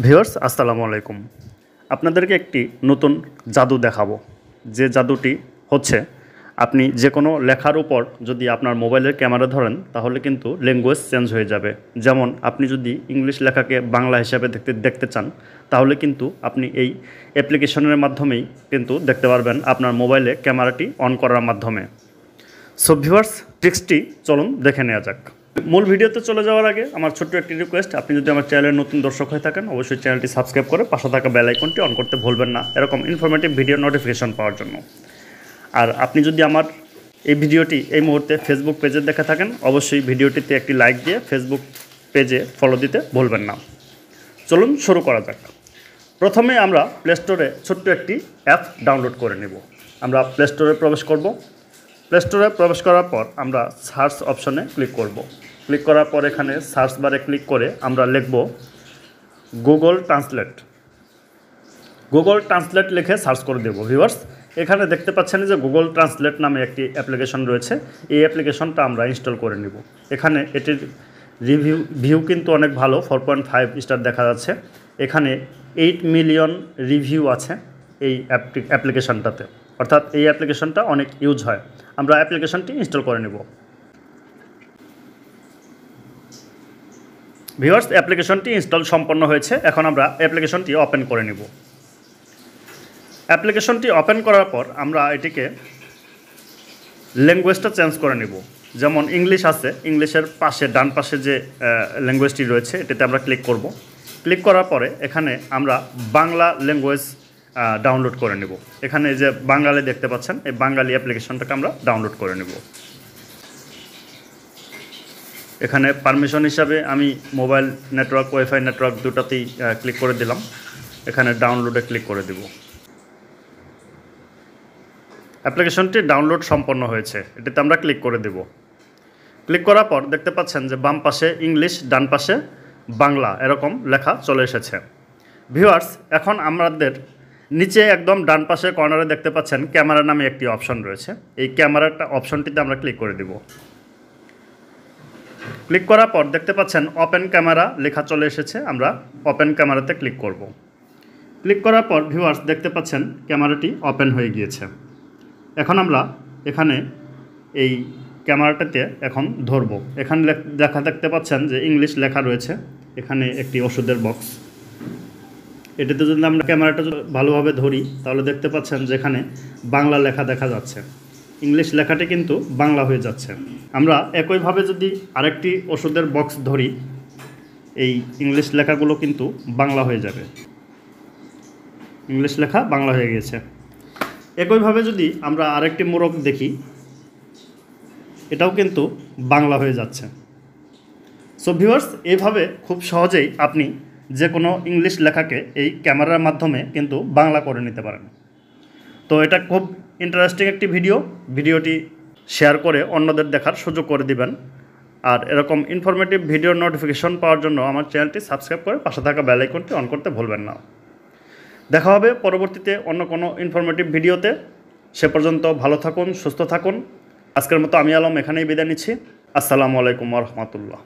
Viewers আসসালামু আলাইকুম। আপনাদেরকে একটি নতুন জাদু দেখাবো। যে জাদুটি হচ্ছে আপনি যে কোনো লেখার উপর যদি আপনার মোবাইলের ক্যামেরা ধরেন তাহলে কিন্তু ল্যাঙ্গুয়েজ চেঞ্জ হয়ে যাবে। যেমন আপনি যদি ইংলিশ লেখাকে বাংলা হিসাবে দেখতে চান তাহলে কিন্তু আপনি এই অ্যাপ্লিকেশনের মাধ্যমেই কিন্তু দেখতে পারবেন আপনার মোবাইলে ক্যামেরাটি অন করার মাধ্যমে। সো ভিউয়ার্স ট্রিক্সটি চলুন দেখে নেওয়া যাক। মূল ভিডিওতে চলে যাওয়ার আগে আমার ছোট্ট একটি রিকোয়েস্ট, আপনি যদি আমার চ্যানেলের নতুন দর্শক হয়ে থাকেন অবশ্যই চ্যানেলটি সাবস্ক্রাইব করে পাশে থাকা বেল আইকনটি অন করতে ভুলবেন না এরকম ইনফরমেটিভ ভিডিও নোটিফিকেশন পাওয়ার জন্য। আর আপনি যদি আমার এই ভিডিওটি এই মুহূর্তে ফেসবুক পেজে দেখে থাকেন অবশ্যই ভিডিওটিতে একটি লাইক দিয়ে ফেসবুক পেজে ফলো দিতে ভুলবেন না। চলুন শুরু করা যাক। প্রথমে আমরা প্লে স্টোরে ছোট্ট একটি অ্যাপ ডাউনলোড করে নেব। আমরা প্লে স্টোরে প্রবেশ করব। প্লে স্টোরে প্রবেশ করার পর আমরা সার্চ অপশনে ক্লিক করব। ক্লিক করার পর এখানে সার্চ বারে ক্লিক করে আমরা লিখব গুগল ট্রান্সলেট। গুগল ট্রান্সলেট লিখে সার্চ করে দেব। ভিউয়ার্স এখানে দেখতে পাচ্ছেন যে গুগল ট্রান্সলেট নামে একটি অ্যাপ্লিকেশন রয়েছে। এই অ্যাপ্লিকেশনটা আমরা ইনস্টল করে নেব। এখানে এটির ভিউ কিন্তু অনেক ভালো, 4.5 স্টার দেখা যাচ্ছে। এখানে 8 মিলিয়ন রিভিউ আছে এই অ্যাপ্লিকেশনটাতে, অর্থাৎ এই অ্যাপ্লিকেশনটা অনেক ইউজ হয়। আমরা অ্যাপ্লিকেশনটি ইনস্টল করে নেব। ভিউয়ার্স অ্যাপ্লিকেশনটি ইনস্টল সম্পন্ন হয়েছে। এখন আমরা অ্যাপ্লিকেশনটি ওপেন করে নেব। অ্যাপ্লিকেশনটি ওপেন করার পর আমরা এটিকে ল্যাঙ্গুয়েজটা চেঞ্জ করে নেব। যেমন ইংলিশ আছে, ইংলিশের পাশে ডান পাশে যে ল্যাঙ্গুয়েজটি রয়েছে এটাতে আমরা ক্লিক করব। ক্লিক করার পরে এখানে আমরা বাংলা ল্যাঙ্গুয়েজ ডাউনলোড করে নেব। এখানে যে বাঙালি দেখতে পাচ্ছেন এই বাঙালি অ্যাপ্লিকেশনটাকে আমরা ডাউনলোড করে নেব। এখানে পারমিশন হিসাবে আমি মোবাইল নেটওয়ার্ক ওয়াইফাই নেটওয়ার্ক দুটাতেই ক্লিক করে দিলাম। এখানে ডাউনলোডে ক্লিক করে দেব। অ্যাপ্লিকেশনটি ডাউনলোড সম্পন্ন হয়েছে, এটিতে আমরা ক্লিক করে দেব। ক্লিক করার পর দেখতে পাচ্ছেন যে বাম পাশে ইংলিশ, ডান পাশে বাংলা এরকম লেখা চলে এসেছে। ভিউয়ার্স এখন আমাদের নিচে একদম ডান পাশে কর্নারে দেখতে পাচ্ছেন ক্যামেরা নামে একটি অপশন রয়েছে। এই ক্যামেরাটা অপশনটিতে আমরা ক্লিক করে দেব। ক্লিক করার পর দেখতে পাচ্ছেন ওপেন ক্যামেরা লেখা চলে এসেছে। আমরা ওপেন ক্যামেরাতে ক্লিক করব। ক্লিক করার পর ভিউয়ার্স দেখতে পাচ্ছেন ক্যামেরাটি ওপেন হয়ে গিয়েছে। এখন আমরা এখানে এই ক্যামেরাটাতে এখন ধরব। এখানে দেখতে পাচ্ছেন যে ইংলিশ লেখা রয়েছে। এখানে একটি ওষুধের বক্স। এটাতে যদি আমরা ক্যামেরাটা ভালোভাবে ধরি তাহলে দেখতে পাচ্ছেন যে এখানে বাংলা লেখা দেখা যাচ্ছে। ইংলিশ লেখাটি কিন্তু বাংলা হয়ে যাচ্ছে। আমরা একইভাবে যদি আরেকটি ওষুধের বক্স ধরি এই ইংলিশ লেখাগুলো কিন্তু বাংলা হয়ে যাবে। ইংলিশ লেখা বাংলা হয়ে গেছে। একইভাবে যদি আমরা আরেকটি মোড়ক দেখি এটাও কিন্তু বাংলা হয়ে যাচ্ছে। সো ভিউয়ার্স এইভাবে খুব সহজেই আপনি যে কোনো ইংলিশ লেখাকে এই ক্যামেরার মাধ্যমে কিন্তু বাংলা করে নিতে পারেন। তো এটা খুব ইন্টারেস্টিং একটি ভিডিওটি শেয়ার করে অন্যদের দেখার সুযোগ করে দিবেন। আর এরকম ইনফরমেটিভ ভিডিওর নোটিফিকেশন পাওয়ার জন্য আমার চ্যানেলটি সাবস্ক্রাইব করে পাশে থাকা বেল আইকনটি অন করতে ভুলবেন না। দেখা হবে পরবর্তীতে অন্য কোনো ইনফরমেটিভ ভিডিওতে। সে পর্যন্ত ভালো থাকুন, সুস্থ থাকুন। আজকের মতো আমি আলম এখানেই বিদায় নিচ্ছি। আসসালামু আলাইকুম ওয়া রাহমাতুল্লাহ।